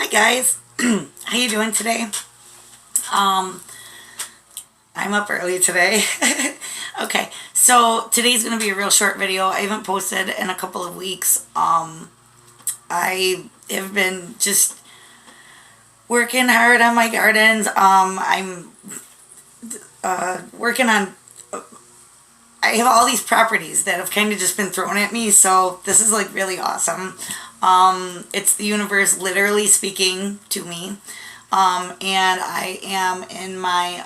Hi guys, how you doing today? Um, I'm up early today. Okay, so today's gonna be a real short video. I haven't posted in a couple of weeks. I have been just working hard on my gardens. I'm working on. I have all these properties that have kind of just been thrown at me, so this is like really awesome. It's the universe literally speaking to me, and I am in my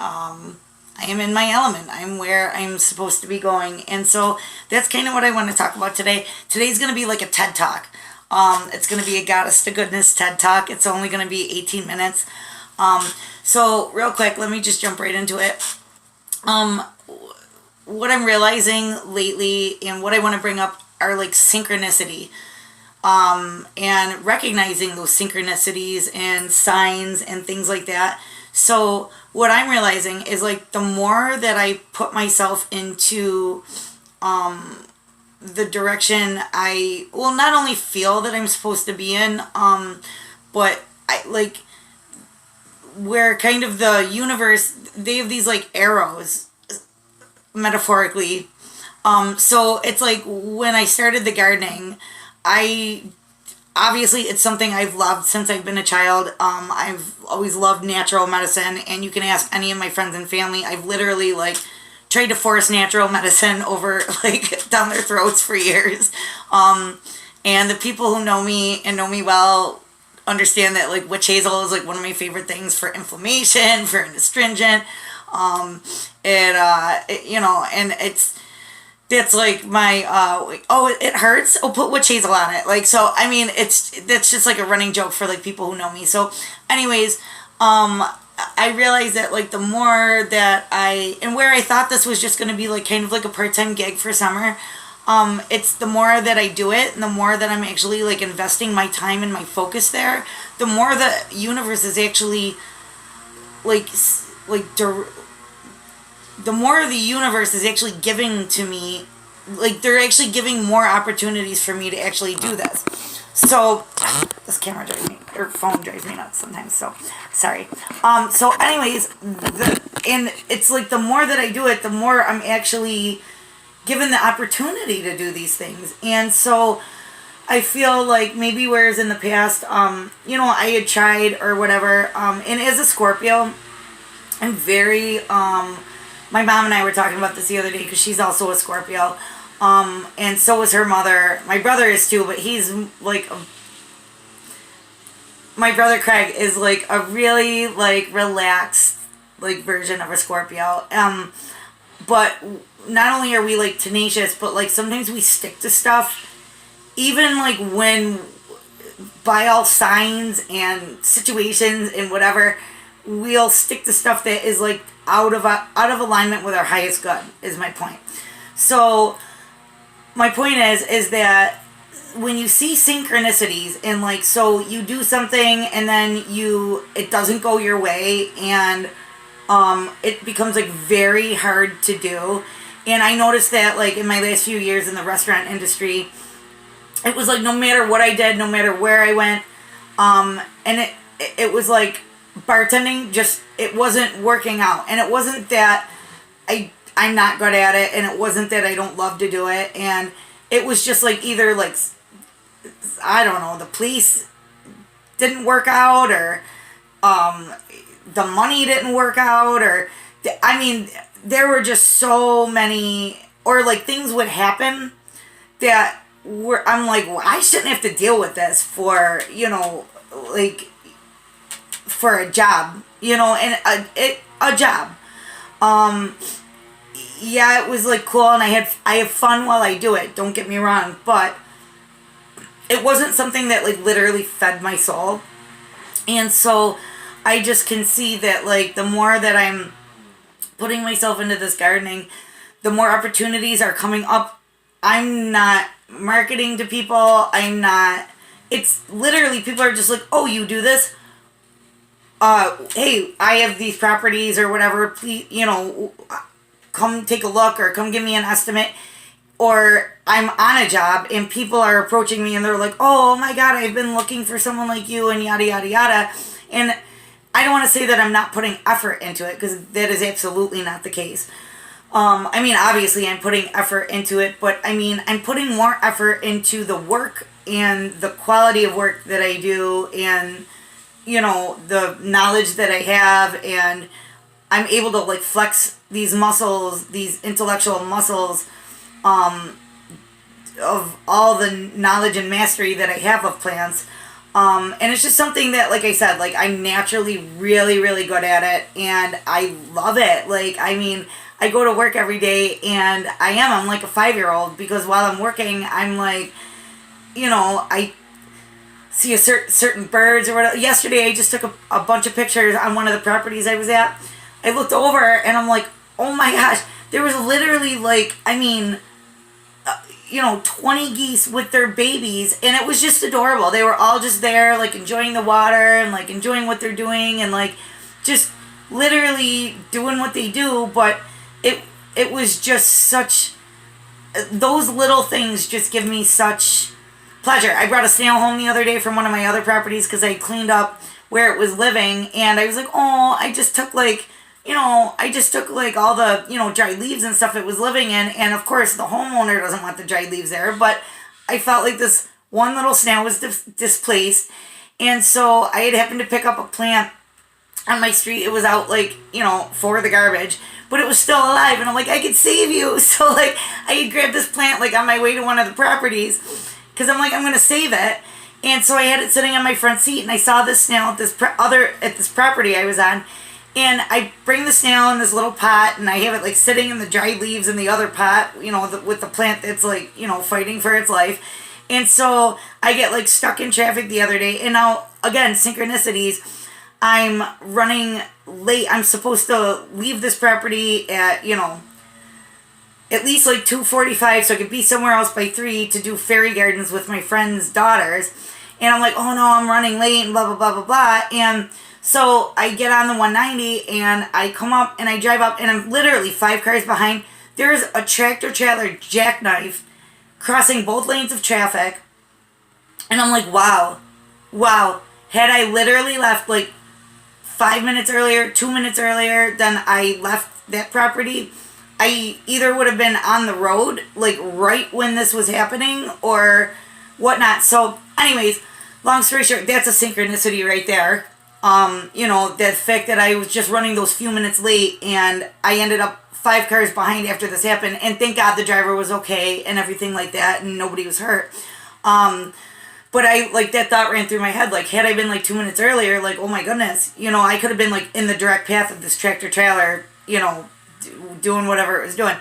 element. I'm where I'm supposed to be going, and so that's kind of what I want to talk about today. Today's going to be like a TED Talk. It's going to be a Goddess to Goodness TED Talk. It's only going to be 18 minutes. So real quick, let me just jump right into it. What I'm realizing lately and what I want to bring up are like synchronicity, and recognizing those synchronicities and signs and things like that. So what I'm realizing is like the more that I put myself into the direction I will not only feel that I'm supposed to be in, but I like where kind of the universe, they have these like arrows metaphorically. So it's like when I started the gardening, I obviously it's something I've loved since I've been a child. I've always loved natural medicine, and you can ask any of my friends and family. I've literally like tried to force natural medicine over like down their throats for years. And the people who know me and know me well understand that like witch hazel is like one of my favorite things for inflammation, for an astringent. And that's like my, oh, it hurts? Oh, put witch hazel on it. Like, so, I mean, that's just like a running joke for like people who know me. So anyways, I realized that like the more that and where I thought this was just going to be like kind of like a part-time gig for summer, it's the more that I do it and the more that I'm actually like investing my time and my focus there, the more the universe is actually like the more the universe is actually giving to me, like they're actually giving more opportunities for me to actually do this. So this camera drives me, or phone drives me nuts sometimes, so sorry. So anyways, and it's like the more that I do it, the more I'm actually given the opportunity to do these things. And so I feel like maybe whereas in the past, I had tried or whatever, and as a Scorpio, I'm very, my mom and I were talking about this the other day because she's also a Scorpio, and so is her mother. My brother is too, but he's like, my brother Craig is like a really like relaxed like version of a Scorpio. But not only are we like tenacious, but like sometimes we stick to stuff, even like when by all signs and situations and whatever, we'll stick to stuff that is like out of alignment with our highest good, is my point. So my point is that when you see synchronicities and like, so you do something and then it doesn't go your way, and it becomes like very hard to do. And I noticed that like in my last few years in the restaurant industry, it was like no matter what I did, no matter where I went, and it was like bartending just, it wasn't working out. And it wasn't that I'm not good at it, and it wasn't that I don't love to do it, and it was just like either like, I don't know, the police didn't work out, or the money didn't work out, or I mean there were just so many, or like things would happen that I'm like, well, I shouldn't have to deal with this for like for a job, and a job. Yeah, it was like cool, and I have fun while I do it. Don't get me wrong, but it wasn't something that like literally fed my soul. And so I just can see that like the more that I'm putting myself into this gardening, the more opportunities are coming up. I'm not marketing to people. It's literally people are just like, oh, you do this? Hey, I have these properties or whatever, please, come take a look or come give me an estimate. or I'm on a job and people are approaching me and they're like, oh my God, I've been looking for someone like you and yada, yada, yada. And I don't want to say that I'm not putting effort into it, because that is absolutely not the case. I mean, obviously I'm putting effort into it, but I mean, I'm putting more effort into the work and the quality of work that I do, and, you know, the knowledge that I have, and I'm able to like flex these muscles, these intellectual muscles, of all the knowledge and mastery that I have of plants. And it's just something that, like I said, like I'm naturally really, really good at it, and I love it. Like, I mean, I go to work every day and I'm like a 5-year-old, because while I'm working, I'm like, you know, I see certain birds or whatever. Yesterday, I just took a bunch of pictures on one of the properties I was at. I looked over and I'm like, oh my gosh, there was literally like, I mean, 20 geese with their babies, and it was just adorable. They were all just there, like enjoying the water and like enjoying what they're doing, and like just literally doing what they do. But it was just such, those little things just give me such pleasure. I brought a snail home the other day from one of my other properties because I cleaned up where it was living, and I was like, oh, I just took like all the, dried leaves and stuff it was living in. And of course, the homeowner doesn't want the dried leaves there, but I felt like this one little snail was displaced. And so I had happened to pick up a plant on my street. It was out like, for the garbage, but it was still alive. And I'm like, I could save you. So like, I had grabbed this plant like on my way to one of the properties, because I'm like, I'm going to save it. And so I had it sitting on my front seat, and I saw this snail at this property I was on. And I bring the snail in this little pot, and I have it like sitting in the dried leaves in the other pot, with the plant that's like, fighting for its life. And so I get like stuck in traffic the other day. And now, again, synchronicities, I'm running late. I'm supposed to leave this property at, at least like 2:45, so I could be somewhere else by 3 to do fairy gardens with my friend's daughters. And I'm like, oh no, I'm running late and blah, blah, blah, blah, blah. And so I get on the 190 and I come up and I drive up, and I'm literally 5 cars behind. There's a tractor trailer jackknife crossing both lanes of traffic. And I'm like, wow. Had I literally left like 5 minutes earlier, 2 minutes earlier than I left that property, I either would have been on the road like right when this was happening or whatnot. So anyways, long story short, that's a synchronicity right there. The fact that I was just running those few minutes late, and I ended up 5 cars behind after this happened, and thank God the driver was okay and everything like that, and nobody was hurt. But that thought ran through my head, like, had I been like 2 minutes earlier, like, oh my goodness, I could have been like in the direct path of this tractor trailer, doing whatever it was doing.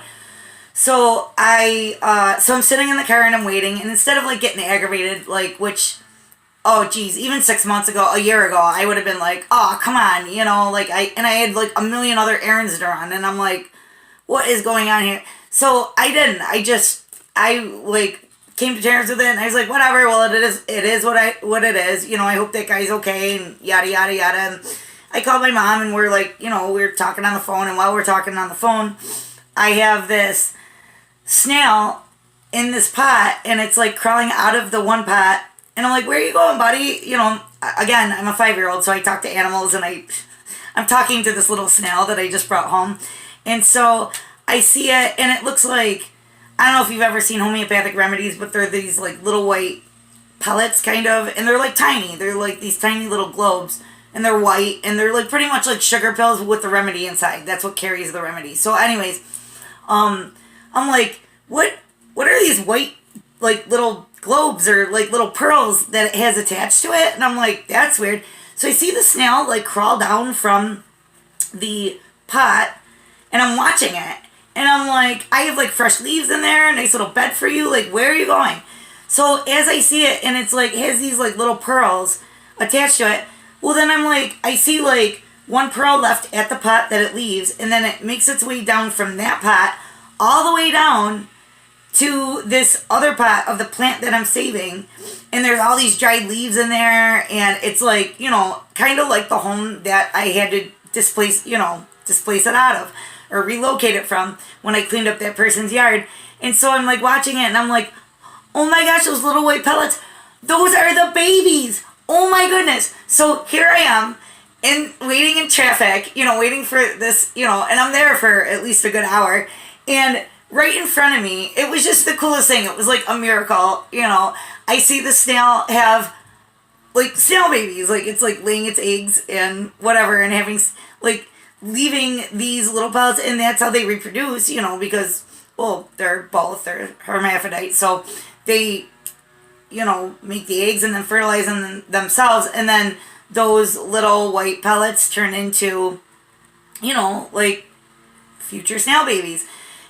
So I'm sitting in the car and I'm waiting, and instead of like getting aggravated, like, which, oh geez, even 6 months ago, a year ago, I would have been like, oh, come on, I had like a million other errands to run, and I'm like, what is going on here? So I didn't. I came to terms with it, and I was like, whatever, well, it is what it is. I hope that guy's okay, and yada, yada, yada. And I called my mom, and we're like, we're talking on the phone, and while we're talking on the phone, I have this snail in this pot, and it's like crawling out of the one pot. And I'm like, where are you going, buddy? Again, I'm a 5-year-old, so I talk to animals, and I'm talking to this little snail that I just brought home. And so I see it, and it looks like, I don't know if you've ever seen homeopathic remedies, but they're these like little white pellets kind of, and they're like tiny. They're like these tiny little globes, and they're white, and they're like pretty much like sugar pills with the remedy inside. That's what carries the remedy. So anyways, I'm like, what are these white like little globes or like little pearls that it has attached to it? And I'm like, that's weird. So I see the snail like crawl down from the pot, and I'm watching it, and I'm like, I have like fresh leaves in there, a nice little bed for you, like, where are you going? So as I see it, and it's like, it has these like little pearls attached to it, well then I'm like, I see like one pearl left at the pot that it leaves, and then it makes its way down from that pot all the way down to this other pot of the plant that I'm saving, and there's all these dried leaves in there, and it's like, kind of like the home that I had to displace it out of, or relocate it from when I cleaned up that person's yard. And so I'm like watching it and I'm like, oh my gosh, those little white pellets, those are the babies. Oh my goodness. So here I am waiting in traffic, waiting for this, and I'm there for at least a good hour. And right in front of me, it was just the coolest thing. It was like a miracle. I see the snail have like snail babies, like it's like laying its eggs and whatever, and having like leaving these little pellets, and that's how they reproduce, because, well, they're hermaphrodites, so they, make the eggs and then fertilize them themselves, and then those little white pellets turn into, like future snail babies.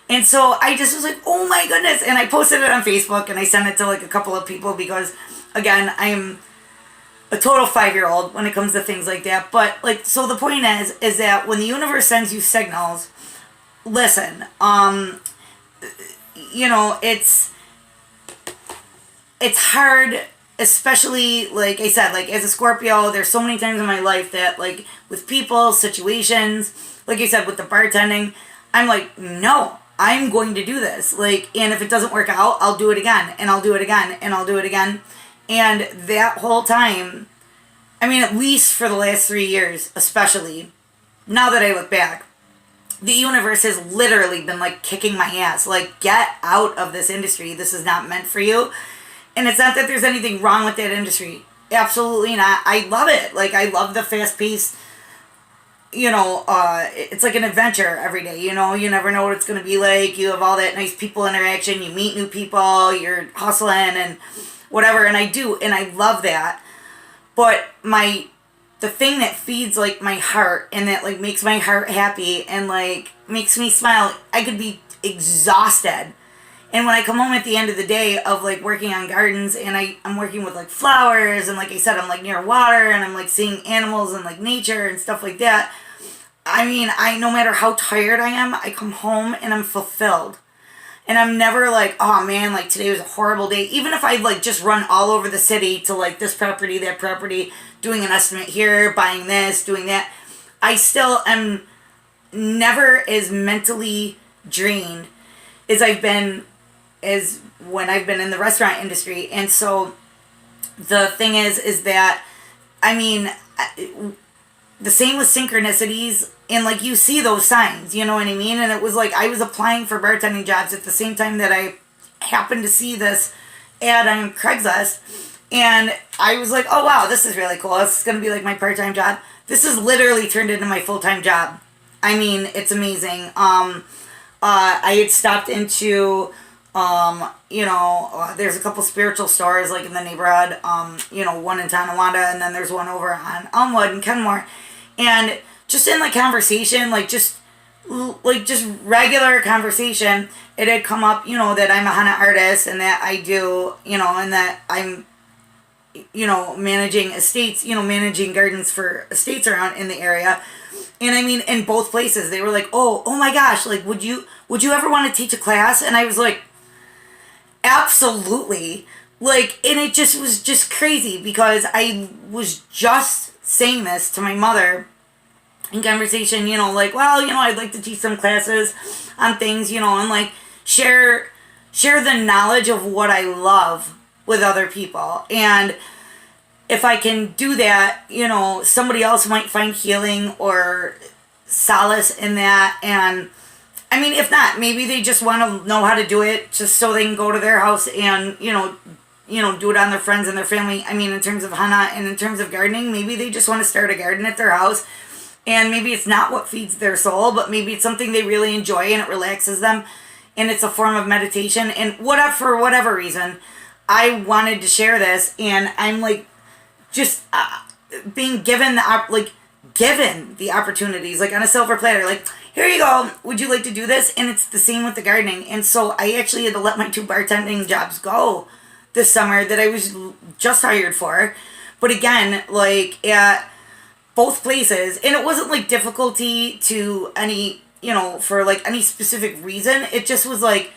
And so I just was like, oh my goodness. And I posted it on Facebook and I sent it to like a couple of people because, again, I'm a total 5-year-old when it comes to things like that. But like, so the point is that when the universe sends you signals, listen, it's hard, especially, like I said, like as a Scorpio, there's so many times in my life that, like, with people, situations, like I said, with the bartending, I'm like, no, I'm going to do this. Like, and if it doesn't work out, I'll do it again, and I'll do it again, and I'll do it again. And that whole time, I mean, at least for the last 3 years, especially, now that I look back, the universe has literally been, like, kicking my ass. Like, get out of this industry. This is not meant for you. And it's not that there's anything wrong with that industry. Absolutely not. I love it. Like, I love the fast-paced, it's like an adventure every day, you never know what it's going to be like. You have all that nice people interaction. You meet new people. You're hustling and whatever. And I do. And I love that. But the thing that feeds, like, my heart and that, like, makes my heart happy and, like, makes me smile, I could be exhausted. And when I come home at the end of the day of, like, working on gardens and I'm working with, like, flowers and, like I said, I'm, like, near water and I'm, like, seeing animals and, like, nature and stuff like that. I mean, no matter how tired I am, I come home and I'm fulfilled. And I'm never like, oh, man, like, today was a horrible day. Even if I, like, just run all over the city to, like, this property, that property, doing an estimate here, buying this, doing that, I still am never as mentally drained as I've been is when I've been in the restaurant industry. And so the thing is that, I mean, the same with Synchronicities, and, like, you see those signs, you know what I mean? And it was like I was applying for bartending jobs at the same time that I happened to see this ad on Craigslist, and I was like, oh wow, this is really cool. This is going to be like my part-time job. This is literally turned into my full-time job. I mean, it's amazing. I had stopped into there's a couple spiritual stores, like, in the neighborhood, one in Tonawanda, and then there's one over on Elmwood and Kenmore, and just in, like, conversation, just regular conversation, it had come up, that I'm a henna artist, and that I do, and that I'm, managing estates, managing gardens for estates around in the area. And I mean, in both places, they were like, oh my gosh, like, would you ever want to teach a class? And I was like, absolutely. Like, and it just was just crazy because I was just saying this to my mother in conversation, like, well, I'd like to teach some classes on things, and, like, share the knowledge of what I love with other people. And if I can do that, somebody else might find healing or solace in that. And I mean, if not, maybe they just want to know how to do it just so they can go to their house and, do it on their friends and their family. I mean, in terms of henna and in terms of gardening, maybe they just want to start a garden at their house. And maybe it's not what feeds their soul, but maybe it's something they really enjoy and it relaxes them. And it's a form of meditation. And for whatever reason, I wanted to share this. And I'm, like, just being given the opportunities, like, on a silver platter, like, here you go, would you like to do this? And it's the same with the gardening. And so I actually had to let my 2 bartending jobs go this summer that I was just hired for. But again, like, at both places, and it wasn't, like, difficulty to any, for, like, any specific reason. It just was, like,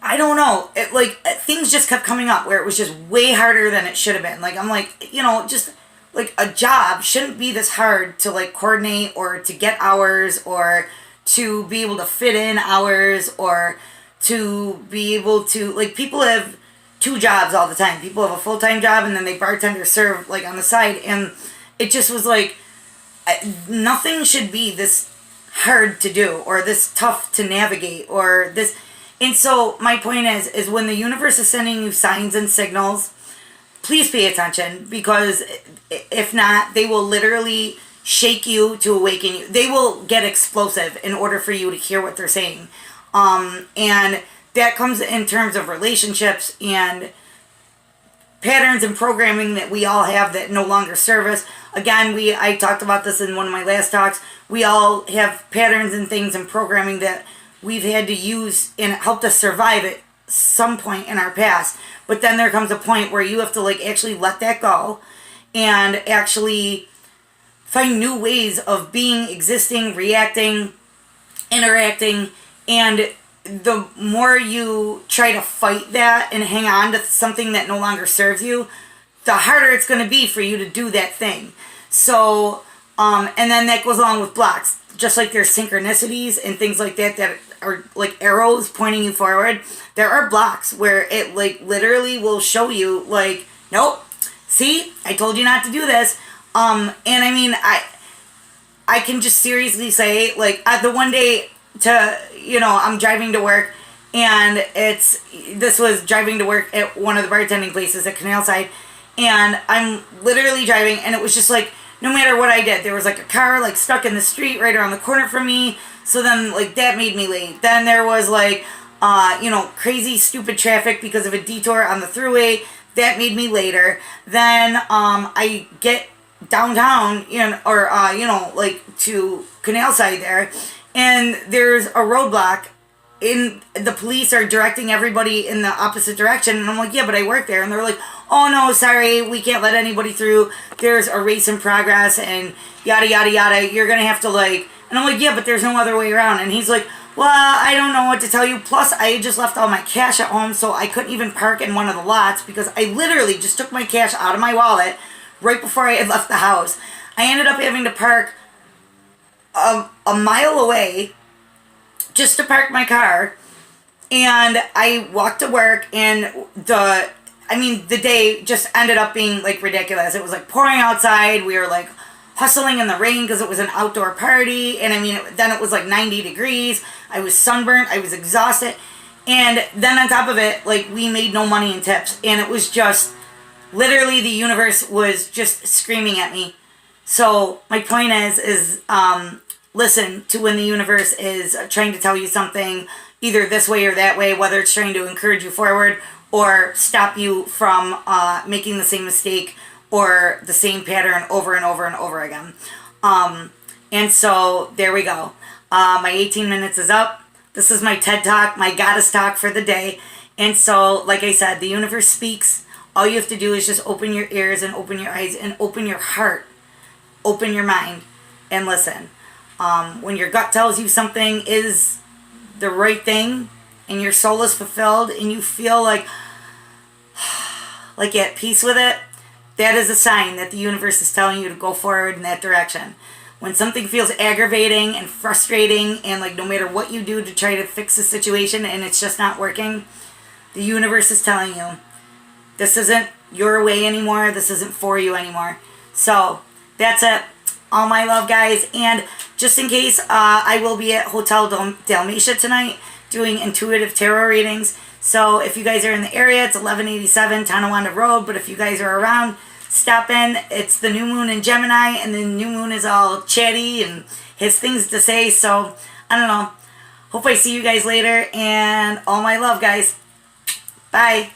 I don't know. It, like, things just kept coming up where it was just way harder than it should have been. Like, I'm like, just, like, a job shouldn't be this hard to, like, coordinate or to get hours or to be able to fit in hours or to be able to, like, people have two jobs all the time. People have a full-time job and then they bartender serve like on the side, and it just was like nothing should be this hard to do or this tough to navigate or this. And so my point is when the universe is sending you signs and signals, please pay attention, because if not, they will literally shake you to awaken you. They will get explosive in order for you to hear what they're saying. And that comes in terms of relationships and patterns and programming that we all have that no longer serve us. Again, I talked about this in one of my last talks. We all have patterns and things and programming that we've had to use and it helped us survive at some point in our past. But then there comes a point where you have to like actually let that go and actually find new ways of being, existing, reacting, interacting. And the more you try to fight that and hang on to something that no longer serves you, the harder it's going to be for you to do that thing. So, and then that goes along with blocks. Just like there's synchronicities and things like that that are like arrows pointing you forward, there are blocks where it like literally will show you like, nope, see, I told you not to do this. And I mean, I can just seriously say, like, the one day I'm driving to work, and this was driving to work at one of the bartending places at Canal Side, and I'm literally driving, and it was just like, no matter what I did, there was like a car like stuck in the street right around the corner from me, so then like that made me late. Then there was like, crazy stupid traffic because of a detour on the thruway, that made me later. Then I get downtown, like to Canal Side there, and there's a roadblock, and the police are directing everybody in the opposite direction, and I'm like, yeah, but I work there, and they're like, oh no, sorry, we can't let anybody through, there's a race in progress, and yada yada yada, you're gonna have to like, and I'm like, yeah, but there's no other way around, and he's like, well, I don't know what to tell you, plus I just left all my cash at home, so I couldn't even park in one of the lots, because I literally just took my cash out of my wallet right before I had left the house. I ended up having to park a mile away just to park my car, and I walked to work, and the day just ended up being like ridiculous. It was like pouring outside, we were like hustling in the rain because it was an outdoor party, and then it was like 90 degrees, I was sunburnt, I was exhausted, and then on top of it, like, we made no money in tips, and it was just literally the universe was just screaming at me. So my point is listen to when the universe is trying to tell you something, either this way or that way, whether it's trying to encourage you forward or stop you from making the same mistake or the same pattern over and over and over again. And so there we go. My 18 minutes is up. This is my TED Talk, my goddess talk for the day. And so, like I said, the universe speaks. All you have to do is just open your ears and open your eyes and open your heart. Open your mind and listen. When your gut tells you something is the right thing and your soul is fulfilled and you feel like at peace with it, that is a sign that the universe is telling you to go forward in that direction. When something feels aggravating and frustrating and like no matter what you do to try to fix the situation and it's just not working, the universe is telling you this isn't your way anymore, this isn't for you anymore. So that's it. All my love, guys. And just in case, I will be at Hotel Dalmatia tonight doing intuitive tarot readings. So if you guys are in the area, it's 1187 Tonawanda Road. But if you guys are around, stop in. It's the new moon in Gemini, and the new moon is all chatty and has things to say. So I don't know. Hope I see you guys later. And all my love, guys. Bye.